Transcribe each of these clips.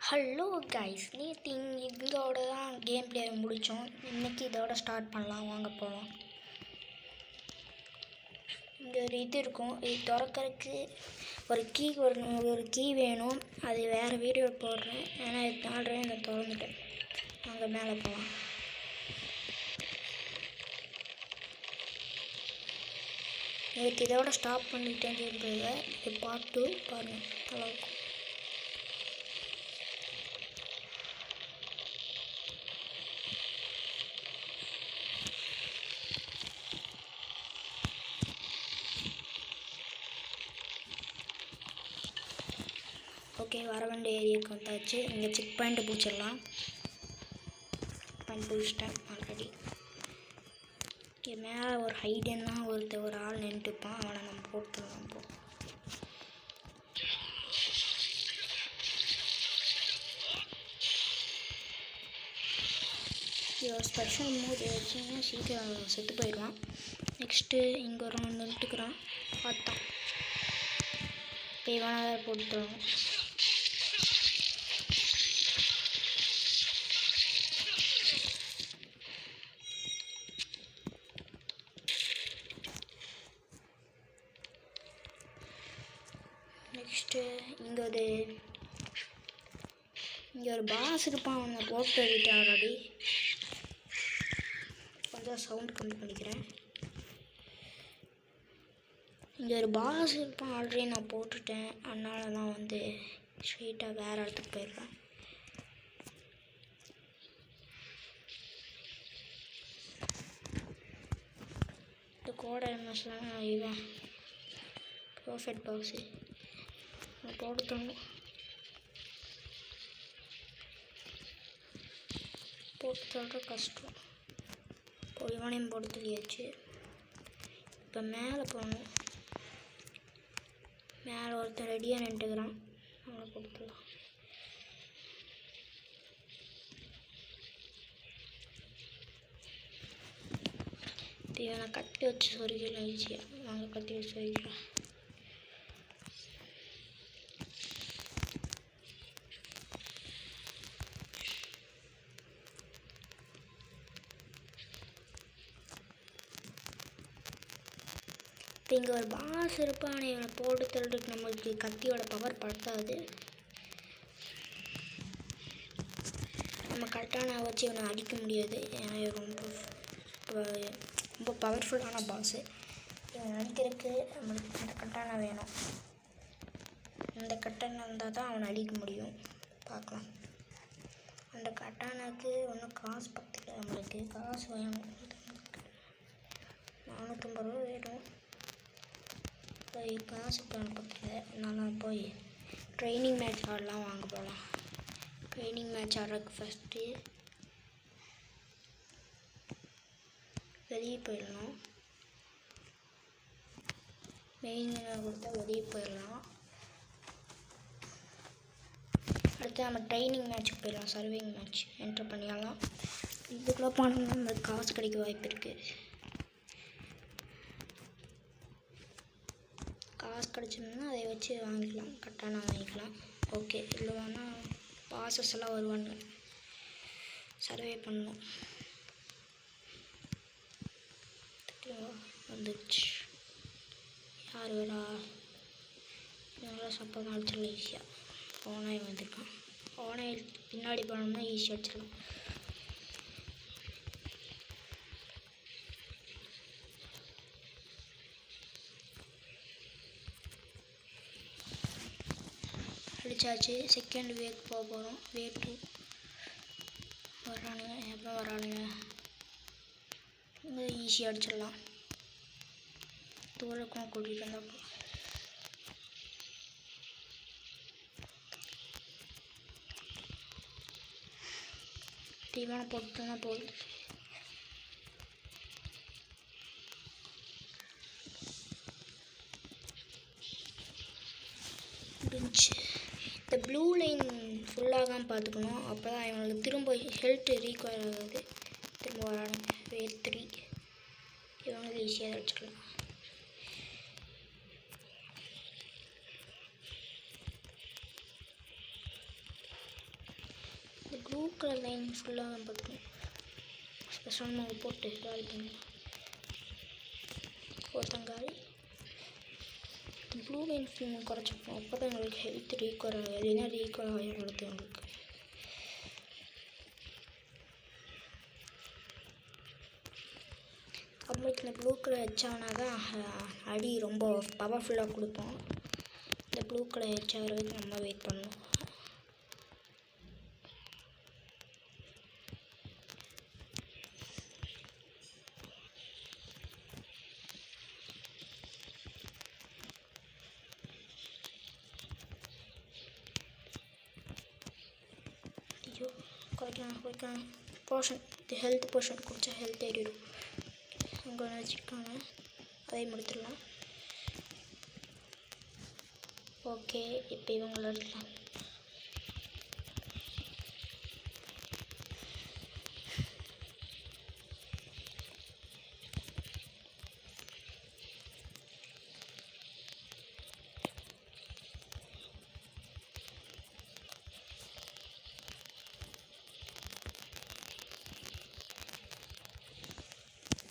Hello guys, நேற்று இதோட தான் கேம் பிளே முடித்தோம். இன்றைக்கி இதோட ஸ்டார்ட் பண்ணலாம், வாங்க போகலாம். இங்கே ஒரு இது இருக்கும், இது திறக்கிறதுக்கு ஒரு கீ வேணும். அது வேறு வீடியோ போடுறேன், ஏன்னா இது ஆல்ரெடி நான் திறந்துட்டேன். அங்கே மேலே போகலாம். நேற்று இதோட ஸ்டாப் பண்ணிட்டேன் கேம் பிளேவை. இது பார்ட் 2 பாருங்கள், நல்லாயிருக்கும். ஓகே, வர வேண்டிய ஏரியாவுக்கு வந்தாச்சு. இங்கே செக் பாயிண்ட்டு பிடிச்சிடலாம். பாயிண்ட் பிடிச்சிட்டேன் ஆல்ரெடி. இங்கே மேலே ஒரு ஹைடன்னா ஒரு ஆள் நின்றுப்பான், அவனை நம்ம போட்டுருவோம். இப்போ ஒரு ஸ்பெஷல் மூட் வச்சிங்கன்னா சீக்கிரம் செத்து போயிடுவான். நெக்ஸ்ட்டு இங்கே ஒரு நின்றுட்டுக்கிறான், பார்த்தான். இப்போ இவனை வேறு போட்டுருவோம். நெக்ஸ்ட்டு இங்கே ஒரு பாஸ் இருப்பான், அவனை போட்டு விட்டேன் ஆல்ரெடி. கொஞ்சம் சவுண்ட் கம்மி பண்ணிக்கிறேன். இங்கே ஒரு பாஸ் இருப்பான், ஆல்ரெடி நான் போட்டுட்டேன். அதனால நான் ஸ்ட்ரெயிட்டாக வேறு இடத்துக்கு போயிடுறேன். இந்த கோடை எம்எஸ்லாம் இவன் ப்ராஃபிட் பாக்ஸு போட்டுத்தோங்க. போட்டு தர கஷ்டம். இப்போ இவனையும் போட்டு தெரியாச்சு. இப்போ மேலே போகணும். மேலே ஒருத்தர் ரெடியாக நின்றுக்கிறான், அவனை கொடுத்துடலாம். இப்போ இவனை கட்டி வச்சு சொருக்கலாம் ஈஸியாக. நாங்கள் கட்டி வச்சு சொருக்கலாம். இப்போ இங்கே ஒரு பாஸ் இருப்பான், இவனை போட்டு தள்ளுறதுக்கு நம்மளுக்கு கத்தியோட பவர் படுத்தாது. நம்ம கரெக்டான வச்சு இவனை அடிக்க முடியாது, ஏன்னா ரொம்ப பவர்ஃபுல்லான பாஸு. இவன் அடிக்கிறதுக்கு நம்மளுக்கு இந்த கட்டானா வேணும். இந்த கட்டானா இருந்தால் தான் அவனை அடிக்க முடியும். பார்க்கலாம். அந்த கட்டானாக்கு ஒன்றும் காசு பத்தல, நம்மளுக்கு காசு வேணும். 450 ரூபா வேணும். போய் காசு பத்தல, நான் போய் ட்ரைனிங் மேட்ச் ஆடலாம், வாங்க போகலாம். ட்ரைனிங் மேட்ச் ஆடுறதுக்கு ஃபஸ்ட்டு வெளியே போயிடலாம். மெயின் கொடுத்தா வெளியே போயிடலாம். அடுத்து நம்ம ட்ரைனிங் மேட்ச்சுக்கு போயிடலாம். சர்விங் மேட்ச் என்ட்ரு பண்ணிடலாம். இதுக்குள்ளே போனோம்னா நம்மளுக்கு காசு கிடைக்க வாய்ப்பு இருக்குது. காசு கிடச்சோம்னா அதை வச்சு வாங்கிக்கலாம், கட்டானா வாங்கிக்கலாம். ஓகே, இல்லை வேணால் பாசஸ் எல்லாம் வருவாங்க, சர்வே பண்ணணும். வந்துடுச்சு. யார் வரா? நல்லா சப்பம் அடிச்சிடலாம் ஈஸியாக. ஓனாய் வந்திருக்கான். ஓனாய் பின்னாடி போனோம்னா ஈஸியாக அடிச்சிடலாம். அடித்தாச்சு. செகண்ட் வேக்கு போக போகிறோம். வேக் 2 வரானுங்க. எப்போ வரானுங்க? ஈஸியாக அடிச்சிடலாம். தோலுக்கும் கூட்டிகிட்டு வந்தப்போ தீவான போட்டுனா போகுது. முடிஞ்சு. இந்த ப்ளூ லைன் ஃபுல்லாக தான் பார்த்துக்கணும், அப்போ தான் இவங்களுக்கு திரும்ப ஹெல்த் ரீகவர் ஆகுது. திரும்ப வரானுங்க. வேக் 3 இவங்களுக்கு ஈஸியாக அடிச்சிடலாம். ப்ளூ கலர் லைன் ஃபுல்லாக பார்க்கணும். ஸ்பெஷல் நம்ம போட்டு காலி பண்ணலாம். ஒருத்தங்காலி ப்ளூ லைன் ஃபுல்லாக குறைச்சிப்போம். அப்போ தான் எங்களுக்கு ஹெல்த் ரீகவர் ஆகும். இல்லைன்னா ரீகவர் ஆகிடுறது எங்களுக்கு. நம்மளுக்கு இந்த ப்ளூ கலர் வச்சானா தான் அடி ரொம்ப பவர்ஃபுல்லாக கொடுப்போம். இந்த ப்ளூ கலர் வச்சாகிற வரைக்கும் நம்ம வெயிட் பண்ணணும். ஐயோ குறைக்கலாம் போர்ஷன், இது ஹெல்த் போர்ஷன் குடித்தா ஹெல்த் ஏறிடும். அங்கே ஒன்று வச்சுருக்காங்க, அதையும் முடித்துடலாம். ஓகே, இப்போ இவங்கள எடுக்கலாம்.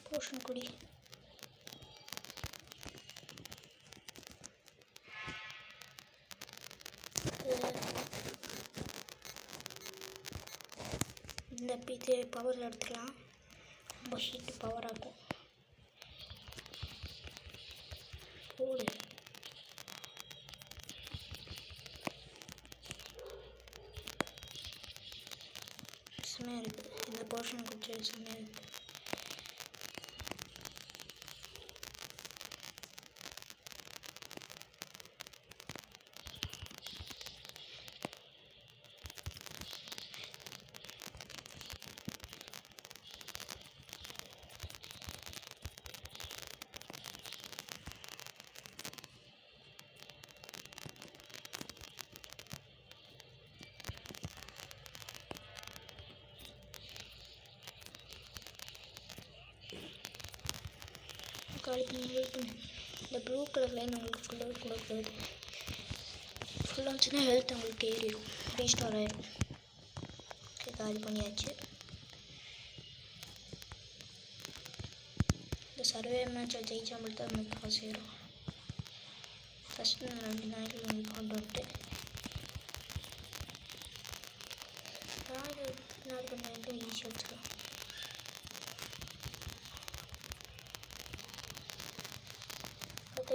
போர்ஷன் குடி. இந்த இது பவரில் எடுத்துக்கலாம். ரொம்ப ஹீட்டு பவர் ஆகும். போடு. செம்மையாக இருக்குது. இந்த போர்ஷன் குடிச்சது செம்மையாக இருக்குது. காலி பண்ணி வெயிட் பண்ணு. இந்த ப்ளூ கலர் லைன் உங்களுக்கு ஃபுல்லாக கொடுக்கூடாது. ஃபுல்லாச்சுன்னா ஹெல்த் உங்களுக்கு ஏறிடும், ரீஸ்டோர் ஆகிடும். ஓகே, காலி பண்ணியாச்சு. இந்த சர்வே மேட்சில் ஜெயிச்சா மட்டும் தான் நமக்கு காசு ஏறும். ஃபஸ்ட்டு நான் 2 நாளைக்கு உங்களுக்கு கொண்டு வந்துட்டு நாளைக்கு கொஞ்சம் ஈஸியாக வச்சுக்கலாம்.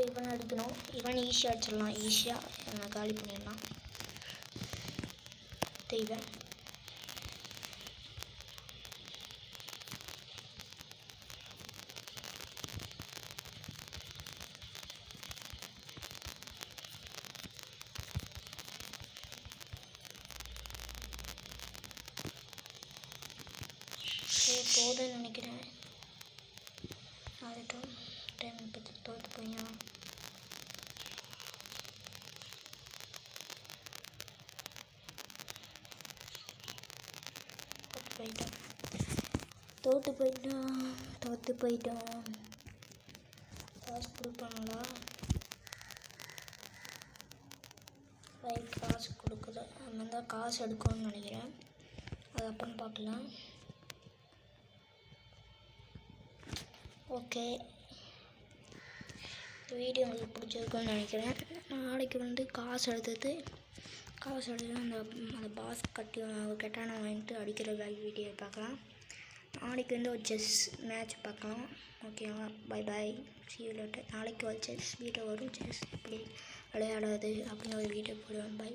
இவன் அடிக்கணும். இவன் ஈஸியாக அடிச்சிடலாம். ஈஸியாக காலி பண்ணிடலாம். இவன் போதுன்னு நினைக்கிறேன். அதுதான் டைம் பற்றி தோற்று போயா. தோற்று போயிட்டோம். காசு கொடுப்பாங்களா? காசு கொடுக்குது. நம்ம தான் காசு எடுக்கணும்னு நினைக்கிறேன். அது அப்புறம் பார்க்கலாம். ஓகே, வீடியோ உங்களுக்கு பிடிச்சிருக்குன்னு நினைக்கிறேன். நாளைக்கு காசு எடுத்து அந்த பாஸ் கெட்டான வாங்கிட்டு அடிக்கிற வீடியோ பார்க்கலாம். நாளைக்கு ஒரு செஸ் மேட்ச் பார்க்கலாம். ஓகேவா? Bye bye, see you later. நாளைக்கு ஒரு செஸ் வீடியோ வரும். செஸ் எப்படி விளையாடாது அப்படின்னு ஒரு வீடியோ போடுவேன். பை.